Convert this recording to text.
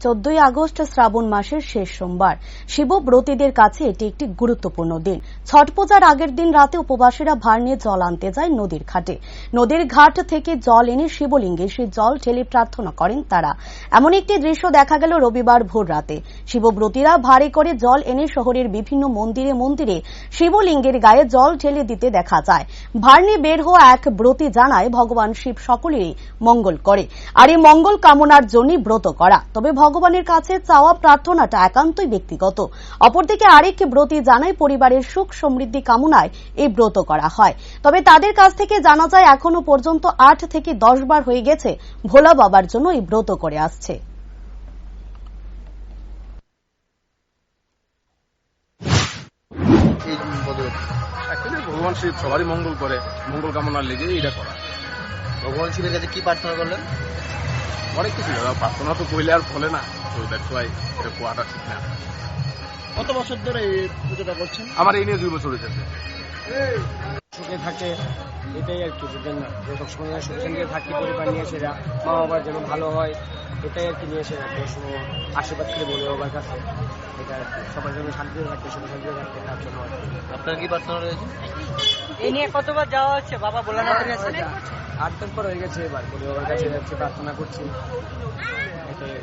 14ই August শ্রাবণ মাসের শেষ সোমবার। শিবব্রতীদের কাছে এটি একটি গুরুত্বপূর্ণ দিন। ছট পূজার আগের দিন রাতে উপবাসীরা ভার নিয়ে জল আনতে যায় নদীর ঘাটে। নদীর ঘাট থেকে জল এনে শিবলিঙ্গে সেই জল ঢেলে প্রার্থনা করেন তারা। এমন একটি দৃশ্য দেখা গেল রবিবার ভোর রাতে। শিবব্রতীরা ভারে করে জল এনে শহরের বিভিন্ন মন্দিরে মন্দিরে শিবলিঙ্গের গায়ে জল ঢেলে দিতে দেখা যায়। ভার নিয়ে বের হওয়া এক ব্রতী জানায়, ভগবান শিব সকলেরই মঙ্গল করে, আর এই মঙ্গল কামনার জন্যই ব্রত করা। তবে ভগবানের কাছে চাওয়া প্রার্থনাটা একান্তই ব্যক্তিগত। অপরদিকে আরেক ব্রতী জানায়, পরিবারের সুখ সমৃদ্ধি কামনায় এই ব্রত করা হয়। তবে তাদের কাছ থেকে জানা যায়, এখনো পর্যন্ত 8 থেকে 10 বার হয়ে গেছে ভোলা বাবার জন্য এই ব্রত করে আসছে। ভগবান শিব সবারই মঙ্গল করে, মঙ্গল কামনার লেগে এটা করা। ভগবান শিবের কাছে কি প্রার্থনা করলেন? অনেক কিছু প্রার্থনা তো কইলে আর ফলে না, তো দ্যাটস ওয়াই এটা কোয়াটা ঠিক না। কত বছর ধরে এই পুজোটা করছেন? আমার এই নিয়ে 2 বছর হয়েছে। সুখে থাকে এটাই আর কি, বুঝলেন না, যে সবসময় সুখে নিয়ে থাকি, পরিবার নিয়ে সেরা মা বাবার যেন ভালো হয় এটাই আর কি নিয়ে এসে রাখতে সময় আশীর্বাদ করে বলে বাবার কাছে। এটা আর কি সবার জন্য শান্তিতে থাকতে, সুখে শান্তিতে থাকতে, তার জন্য আর কি। আপনার কি প্রার্থনা রয়েছে? এই নিয়ে কতবার যাওয়া হচ্ছে বাবা ভোলানাথের কাছে? 8 দিন পর হয়ে গেছে, এবার বলে বাবার কাছে যাচ্ছি, প্রার্থনা করছি, এটাই।